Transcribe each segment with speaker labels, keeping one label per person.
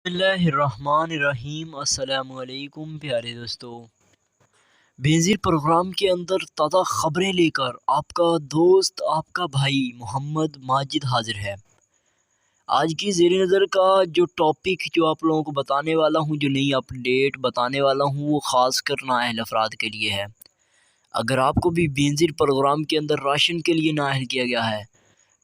Speaker 1: बिस्मिल्लाहिर्रहमानिर्रहीम। अस्सलाम वालेकुम प्यारे दोस्तों। बेनज़ीर प्रोग्राम के अंदर ताज़ा ख़बरें लेकर आपका दोस्त आपका भाई मोहम्मद माजिद हाजिर है। आज की ज़ेर नज़र का जो टॉपिक जो आप लोगों को बताने वाला हूँ, जो नई अपडेट बताने वाला हूँ, वो ख़ास कर नाअहल अफराद के लिए है। अगर आपको भी बेनज़ीर प्रोग्राम के अंदर राशन के लिए नाअहल किया गया है,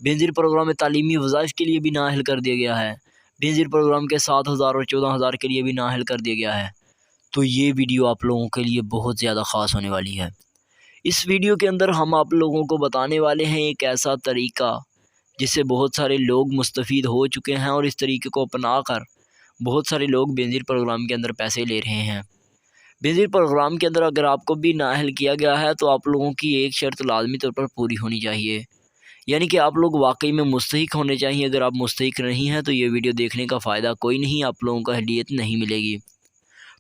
Speaker 1: बेनज़ीर प्रोग्राम में तालीमी वज़ाइफ के लिए भी नाअहल कर दिया गया है, बेनज़ीर प्रोग्राम के 7,000 और 14,000 के लिए भी नाअहल कर दिया गया है, तो ये वीडियो आप लोगों के लिए बहुत ज़्यादा ख़ास होने वाली है। इस वीडियो के अंदर हम आप लोगों को बताने वाले हैं एक ऐसा तरीका जिससे बहुत सारे लोग मुस्तफ़ीद हो चुके हैं, और इस तरीके को अपना कर बहुत सारे लोग बेनज़ीर प्रोग्राम के अंदर पैसे ले रहे हैं। बेनज़ीर प्रोग्राम के अंदर अगर आपको भी नाअहल किया गया है तो आप लोगों की एक शर्त लाज़मी तौर पर पूरी होनी चाहिए, यानी कि आप लोग वाकई में मुस्तहिक होने चाहिए। अगर आप मुस्तहिक नहीं हैं तो ये वीडियो देखने का फ़ायदा कोई नहीं, आप लोगों को अहलियत नहीं मिलेगी।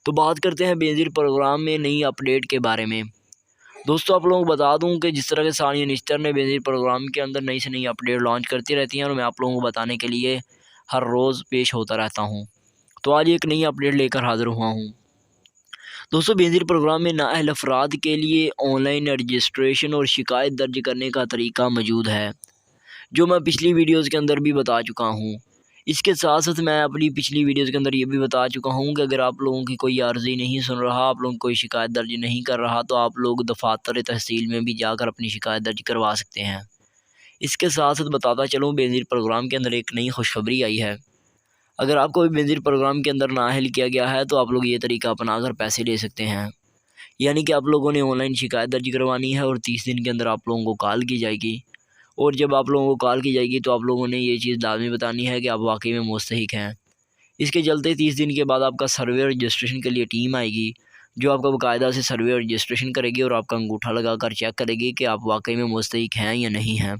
Speaker 1: तो बात करते हैं बेनज़ीर प्रोग्राम में नई अपडेट के बारे में। दोस्तों, आप लोगों को बता दूं कि जिस तरह के सानिया निश्तर ने बेनज़ीर प्रोग्राम के अंदर नई से नई अपडेट लॉन्च करती रहती हैं, और मैं आप लोगों को बताने के लिए हर रोज़ पेश होता रहता हूँ। तो आज एक नई अपडेट लेकर हाज़िर हुआ हूँ। दोस्तों, बेनज़ीर प्रोग्राम में नाअहल अफराद के लिए ऑनलाइन रजिस्ट्रेशन और शिकायत दर्ज करने का तरीका मौजूद है, जो मैं पिछली वीडियोज़ के अंदर भी बता चुका हूँ। इसके साथ साथ मैं अपनी पिछली वीडियोज़ के अंदर ये भी बता चुका हूँ कि अगर आप लोगों की कोई अर्ज़ी नहीं सुन रहा, आप लोगों की कोई शिकायत दर्ज नहीं कर रहा, तो आप लोग दफ़ातर तहसील में भी जाकर अपनी शिकायत दर्ज करवा सकते हैं। इसके साथ साथ बताता चलूँ, बेनज़ीर प्रोग्राम के अंदर एक नई खुशखबरी आई है। अगर आपको भी बेनज़ीर प्रोग्राम के अंदर नाअहल किया गया है तो आप लोग ये तरीका अपना कर पैसे ले सकते हैं। यानी कि आप लोगों ने ऑनलाइन शिकायत दर्ज करवानी है और 30 दिन के अंदर आप लोगों को कॉल की जाएगी, और जब आप लोगों को कॉल की जाएगी तो आप लोगों ने ये चीज़ लाज़मी बतानी है कि आप वाकई में मुस्तहिक हैं। इसके चलते 30 दिन के बाद आपका सर्वे और रजिस्ट्रेशन के लिए टीम आएगी, जो आपका बाकायदा से सर्वे और रजिस्ट्रेशन करेगी और आपका अंगूठा लगा कर चेक करेगी कि आप वाकई में मुस्तहिक हैं या नहीं हैं।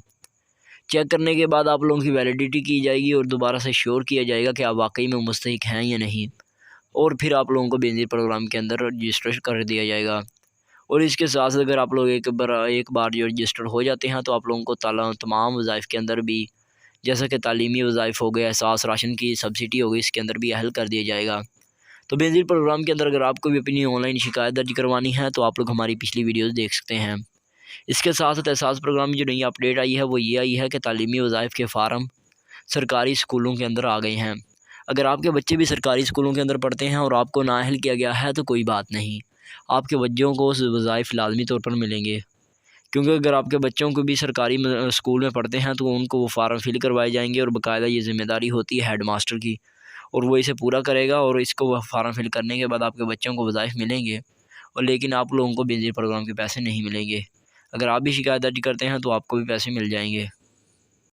Speaker 1: चेक करने के बाद आप लोगों की वैलिडिटी की जाएगी और दोबारा से श्योर किया जाएगा कि आप वाकई में मुस्तहिक हैं या नहीं, और फिर आप लोगों को बेनज़ीर प्रोग्राम के अंदर रजिस्ट्रेशन कर दिया जाएगा। और इसके साथ साथ अगर आप लोग एक बार जो रजिस्टर हो जाते हैं तो आप लोगों को तमाम वज़ाइफ के अंदर भी, जैसा कि तालीमी वज़ाइफ हो गया, एहसास राशन की सब्सिडी हो गई, इसके अंदर भी अहल कर दिया जाएगा। तो बेनज़ीर प्रोग्राम के अंदर अगर आपको भी अपनी ऑनलाइन शिकायत दर्ज करवानी है तो आप लोग हमारी पिछली वीडियोज़ देख सकते हैं। इसके साथ साथ एहसास प्रोग्राम में जो नई अपडेट आई है वो ये आई है कि तालीमी वज़ाइफ के फ़ार्म सरकारी स्कूलों के अंदर आ गए हैं। अगर आपके बच्चे भी सरकारी स्कूलों के अंदर पढ़ते हैं और आपको नाअहल किया गया है तो कोई बात नहीं, आपके बच्चों को वज़ाइफ लाज़मी तौर पर मिलेंगे। क्योंकि अगर आपके बच्चों को भी सरकारी स्कूल में पढ़ते हैं तो उनको वो फ़ार्म फ़िल करवाए जाएंगे, और बाकायदा ये ज़िम्मेदारी होती है हेड मास्टर की, और वो इसे पूरा करेगा, और इसको वह फ़ार्म फ़िल करने के बाद आपके बच्चों को वज़ाइफ मिलेंगे, और लेकिन आप लोगों को बेनज़ीर प्रोग्राम के पैसे नहीं मिलेंगे। अगर आप भी शिकायत दर्ज करते हैं तो आपको भी पैसे मिल जाएंगे।